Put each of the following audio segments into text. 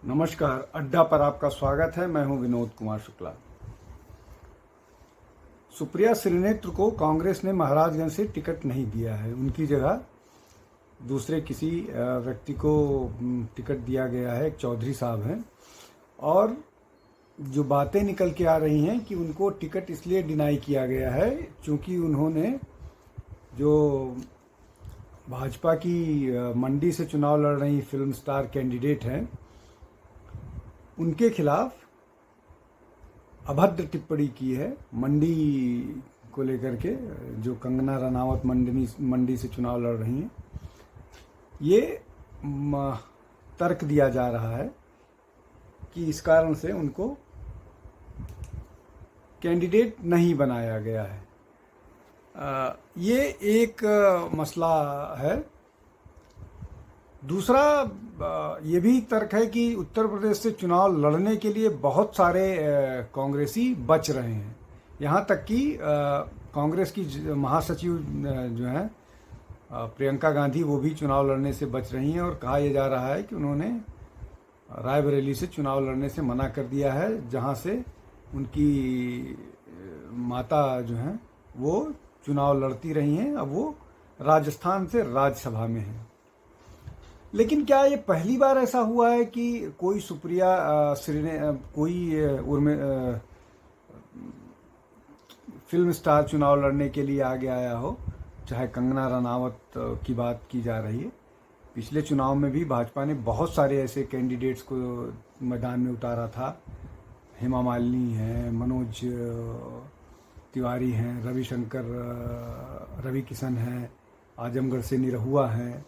नमस्कार, अड्डा पर आपका स्वागत है। मैं हूं विनोद कुमार शुक्ला। सुप्रिया श्रीनेत्र को कांग्रेस ने महाराजगंज से टिकट नहीं दिया है। उनकी जगह दूसरे किसी व्यक्ति को टिकट दिया गया है। एक चौधरी साहब हैं और जो बातें निकल के आ रही हैं कि उनको टिकट इसलिए डिनाई किया गया है क्योंकि उन्होंने जो भाजपा की मंडी से चुनाव लड़ रही फिल्म स्टार कैंडिडेट हैं उनके खिलाफ अभद्र टिप्पणी की है मंडी को लेकर के। जो कंगना रनावत मंडी से चुनाव लड़ रही हैं, ये तर्क दिया जा रहा है कि इस कारण से उनको कैंडिडेट नहीं बनाया गया है। ये एक मसला है। दूसरा ये भी तर्क है कि उत्तर प्रदेश से चुनाव लड़ने के लिए बहुत सारे कांग्रेसी बच रहे हैं। यहाँ तक कि कांग्रेस की महासचिव जो है प्रियंका गांधी, वो भी चुनाव लड़ने से बच रही हैं और कहा यह जा रहा है कि उन्होंने रायबरेली से चुनाव लड़ने से मना कर दिया है, जहाँ से उनकी माता जो हैं वो चुनाव लड़ती रही हैं। अब वो राजस्थान से राज्यसभा में हैं। लेकिन क्या ये पहली बार ऐसा हुआ है कि कोई सुप्रिया फिल्म स्टार चुनाव लड़ने के लिए आगे आया हो? चाहे कंगना रनावत की बात की जा रही है, पिछले चुनाव में भी भाजपा ने बहुत सारे ऐसे कैंडिडेट्स को मैदान में उतारा था। हेमा मालिनी हैं, मनोज तिवारी हैं, रवि किशन हैं, आजमगढ़ से निरहुआ हैं,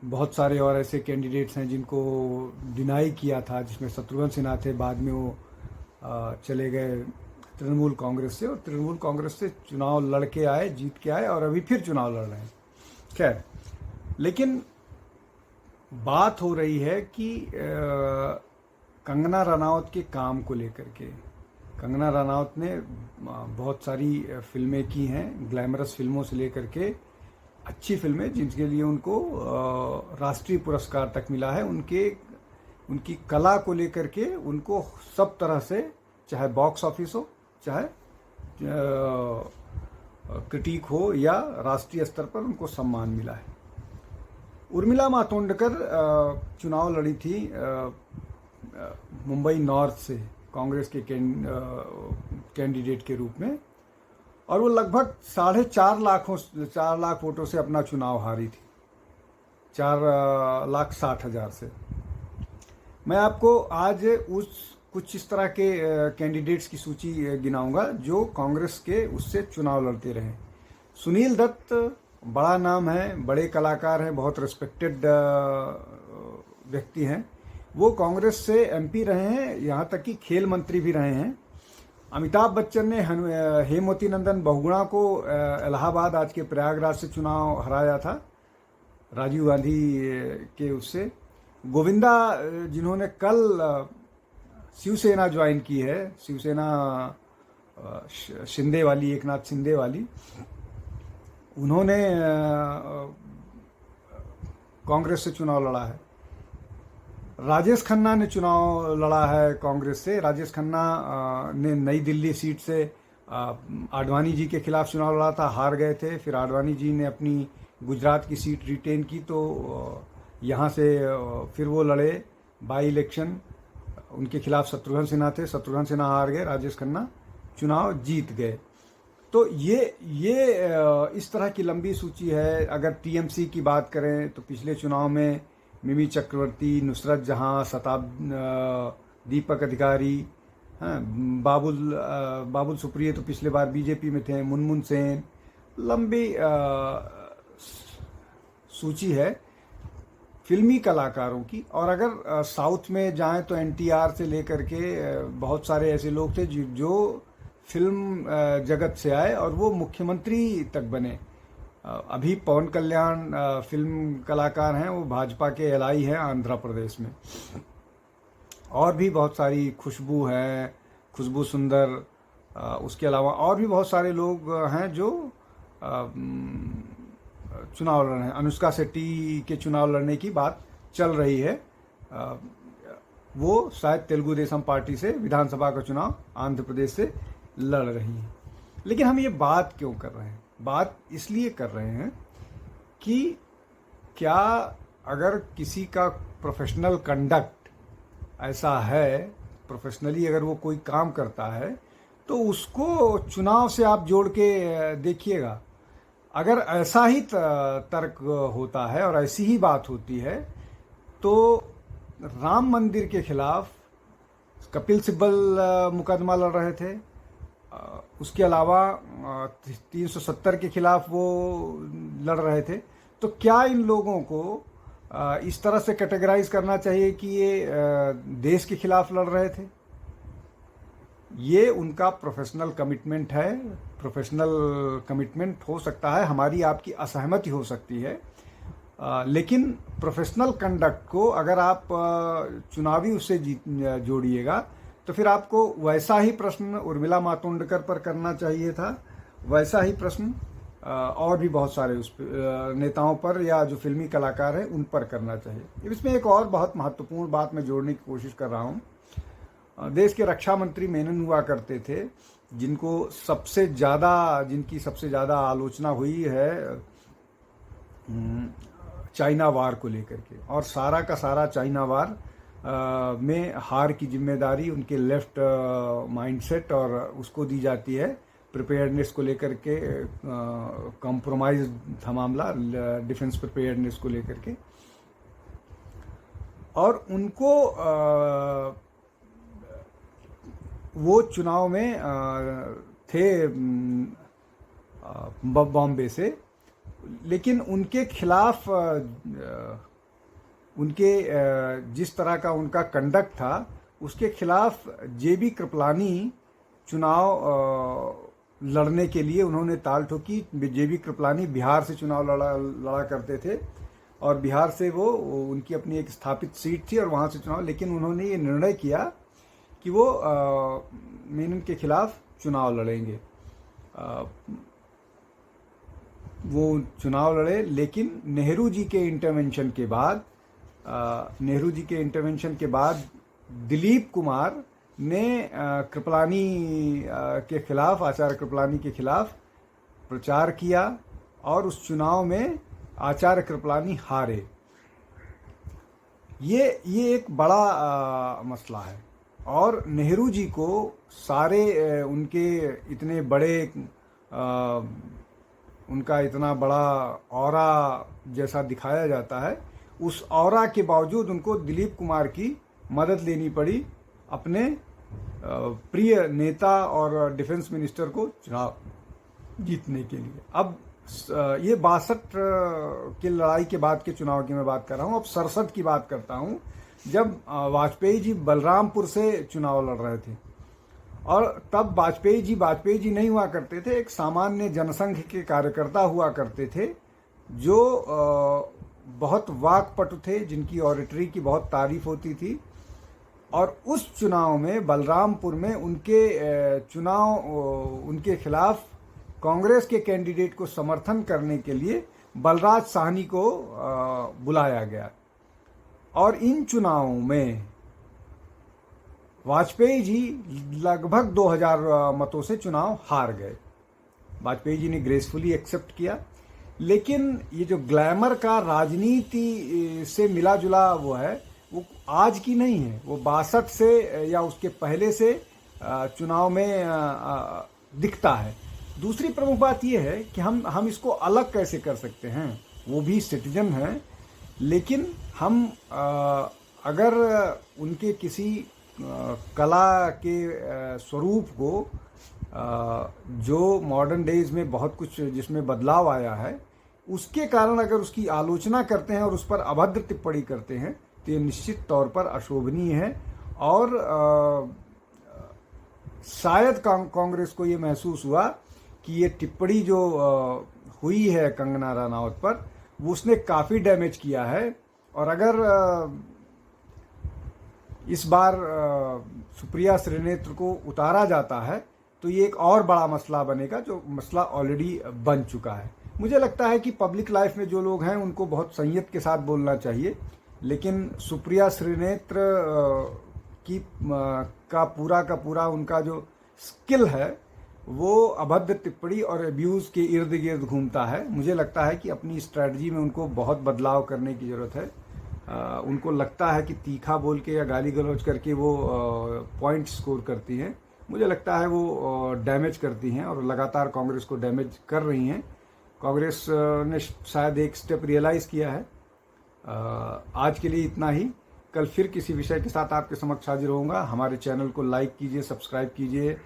बहुत सारे और ऐसे कैंडिडेट्स हैं जिनको डिनाई किया था, जिसमें शत्रुघ्न सिन्हा थे। बाद में वो चले गए तृणमूल कांग्रेस से, और तृणमूल कांग्रेस से चुनाव लड़ के आए, जीत के आए और अभी फिर चुनाव लड़ रहे हैं। खैर, लेकिन बात हो रही है कि कंगना रनावत के काम को लेकर के। कंगना रनावत ने बहुत सारी फिल्में की हैं, ग्लैमरस फिल्मों से लेकर के अच्छी फिल्में, जिनके लिए उनको राष्ट्रीय पुरस्कार तक मिला है। उनकी कला को लेकर के उनको सब तरह से, चाहे बॉक्स ऑफिस हो, चाहे क्रिटिक हो, या राष्ट्रीय स्तर पर उनको सम्मान मिला है। उर्मिला मातोंडकर चुनाव लड़ी थी मुंबई नॉर्थ से कांग्रेस के कैंडिडेट के रूप में, और वो लगभग 4.5 लाख वोटों से अपना चुनाव हारी थी, 4,60,000 से। मैं आपको आज कुछ इस तरह के कैंडिडेट्स की सूची गिनाऊंगा जो कांग्रेस के उससे चुनाव लड़ते रहे। सुनील दत्त बड़ा नाम है, बड़े कलाकार हैं, बहुत रिस्पेक्टेड व्यक्ति हैं। वो कांग्रेस से एमपी रहे हैं, यहाँ तक कि खेल मंत्री भी रहे हैं। अमिताभ बच्चन ने हेमवती नंदन बहुगुणा को इलाहाबाद, आज के प्रयागराज से चुनाव हराया था, राजीव गांधी के उससे। गोविंदा, जिन्होंने कल शिवसेना ज्वाइन की है, शिवसेना शिंदे वाली, एकनाथ शिंदे वाली, उन्होंने कांग्रेस से चुनाव लड़ा है। राजेश खन्ना ने चुनाव लड़ा है कांग्रेस से। राजेश खन्ना ने नई दिल्ली सीट से आडवाणी जी के खिलाफ चुनाव लड़ा था, हार गए थे। फिर आडवाणी जी ने अपनी गुजरात की सीट रिटेन की, तो यहाँ से फिर वो लड़े बाई इलेक्शन। उनके खिलाफ शत्रुघ्न सिन्हा थे, शत्रुघ्न सिन्हा हार गए, राजेश खन्ना चुनाव जीत गए। तो ये इस तरह की लंबी सूची है। अगर टीएमसी की बात करें तो पिछले चुनाव में मिमी चक्रवर्ती, नुसरत जहां, दीपक अधिकारी, बाबुल सुप्रिय तो पिछले बार बीजेपी में थे, मुनमुन सेन, लंबी सूची है फिल्मी कलाकारों की। और अगर साउथ में जाएं तो एनटीआर से लेकर के बहुत सारे ऐसे लोग थे जो फिल्म जगत से आए और वो मुख्यमंत्री तक बने। अभी पवन कल्याण फिल्म कलाकार हैं, वो भाजपा के एलआई हैं आंध्र प्रदेश में। और भी बहुत सारी, खुशबू है, खुशबू सुंदर, उसके अलावा और भी बहुत सारे लोग हैं जो चुनाव लड़ रहे हैं। अनुष्का शेट्टी के चुनाव लड़ने की बात चल रही है। वो शायद तेलुगु देशम पार्टी से विधानसभा का चुनाव आंध्र प्रदेश से लड़ रही है। लेकिन हम ये बात क्यों कर रहे हैं? बात इसलिए कर रहे हैं कि क्या अगर किसी का प्रोफेशनल कंडक्ट ऐसा है, प्रोफेशनली अगर वो कोई काम करता है, तो उसको चुनाव से आप जोड़ के देखिएगा। अगर ऐसा ही तर्क होता है और ऐसी ही बात होती है, तो राम मंदिर के खिलाफ कपिल सिब्बल मुकदमा लड़ रहे थे। उसके अलावा 370 के खिलाफ वो लड़ रहे थे। तो क्या इन लोगों को इस तरह से कैटेगराइज करना चाहिए कि ये देश के खिलाफ लड़ रहे थे? ये उनका प्रोफेशनल कमिटमेंट है। प्रोफेशनल कमिटमेंट हो सकता है, हमारी आपकी असहमति हो सकती है, लेकिन प्रोफेशनल कंडक्ट को अगर आप चुनावी उससे जोड़िएगा तो फिर आपको वैसा ही प्रश्न उर्मिला मातोंडकर पर करना चाहिए था, वैसा ही प्रश्न और भी बहुत सारे उस नेताओं पर या जो फिल्मी कलाकार हैं उन पर करना चाहिए। इसमें एक और बहुत महत्वपूर्ण बात मैं जोड़ने की कोशिश कर रहा हूँ। देश के रक्षा मंत्री मेनन हुआ करते थे, जिनको जिनकी सबसे ज़्यादा आलोचना हुई है चाइना वार को लेकर के, और सारा का सारा चाइना वार में हार की जिम्मेदारी उनके लेफ्ट माइंडसेट और उसको दी जाती है। प्रिपेयर्डनेस को लेकर के कॉम्प्रोमाइज था मामला, डिफेंस प्रिपेयर्डनेस को लेकर के, और उनको वो चुनाव में थे बॉम्बे से, लेकिन उनके खिलाफ उनके जिस तरह का उनका कंडक्ट था उसके खिलाफ जेबी कृपलानी चुनाव लड़ने के लिए उन्होंने ताल ठोकी। जेबी कृपलानी बिहार से चुनाव लड़ा करते थे और बिहार से वो उनकी अपनी एक स्थापित सीट थी और वहाँ से चुनाव, लेकिन उन्होंने ये निर्णय किया कि वो मेनन के खिलाफ चुनाव लड़ेंगे। वो चुनाव लड़े, लेकिन नेहरू जी के इंटरवेंशन के बाद दिलीप कुमार ने कृपलानी के खिलाफ, आचार्य कृपलानी के खिलाफ प्रचार किया और उस चुनाव में आचार्य कृपलानी हारे। ये एक बड़ा मसला है, और नेहरू जी को सारे उनके इतने बड़े उनका इतना बड़ा ऑरा जैसा दिखाया जाता है, उस ऑरा के बावजूद उनको दिलीप कुमार की मदद लेनी पड़ी अपने प्रिय नेता और डिफेंस मिनिस्टर को चुनाव जीतने के लिए। अब ये 62 की लड़ाई के बाद के चुनाव की मैं बात कर रहा हूँ। अब 67 की बात करता हूँ, जब वाजपेयी जी बलरामपुर से चुनाव लड़ रहे थे, और तब वाजपेयी जी नहीं हुआ करते थे, एक सामान्य जनसंघ के कार्यकर्ता हुआ करते थे जो बहुत वाकपटु थे, जिनकी ऑरेटरी की बहुत तारीफ होती थी। और उस चुनाव में बलरामपुर में उनके खिलाफ कांग्रेस के कैंडिडेट को समर्थन करने के लिए बलराज साहनी को बुलाया गया, और इन चुनावों में वाजपेयी जी लगभग 2000 मतों से चुनाव हार गए। वाजपेयी जी ने ग्रेसफुली एक्सेप्ट किया, लेकिन ये जो ग्लैमर का राजनीति से मिला जुला वो है, वो आज की नहीं है, वो 62 से या उसके पहले से चुनाव में दिखता है। दूसरी प्रमुख बात ये है कि हम इसको अलग कैसे कर सकते हैं। वो भी सिटीजन हैं, लेकिन हम अगर उनके किसी कला के स्वरूप को जो मॉडर्न डेज में बहुत कुछ जिसमें बदलाव आया है, उसके कारण अगर उसकी आलोचना करते हैं और उस पर अभद्र टिप्पणी करते हैं, तो ये निश्चित तौर पर अशोभनीय है। और शायद कांग्रेस को ये महसूस हुआ कि ये टिप्पणी जो हुई है कंगना रनौत पर, वो उसने काफ़ी डैमेज किया है, और अगर इस बार सुप्रिया श्रीनेत्र को उतारा जाता है तो ये एक और बड़ा मसला बनेगा, जो मसला ऑलरेडी बन चुका है। मुझे लगता है कि पब्लिक लाइफ में जो लोग हैं उनको बहुत संयत के साथ बोलना चाहिए, लेकिन सुप्रिया श्रीनेत्र का पूरा उनका जो स्किल है वो अभद्र टिप्पणी और अब्यूज़ के इर्द गिर्द घूमता है। मुझे लगता है कि अपनी स्ट्रैटेजी में उनको बहुत बदलाव करने की ज़रूरत है। उनको लगता है कि तीखा बोल के या गाली गलौज करके वो पॉइंट स्कोर करती हैं। मुझे लगता है वो डैमेज करती हैं और लगातार कांग्रेस को डैमेज कर रही हैं। कांग्रेस ने शायद एक स्टेप रियलाइज़ किया है। आज के लिए इतना ही। कल फिर किसी विषय के साथ आपके समक्ष हाजिर होऊंगा। हमारे चैनल को लाइक कीजिए, सब्सक्राइब कीजिए,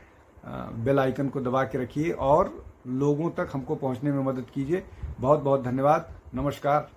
बेल आइकन को दबा के रखिए और लोगों तक हमको पहुंचने में मदद कीजिए। बहुत बहुत धन्यवाद। नमस्कार।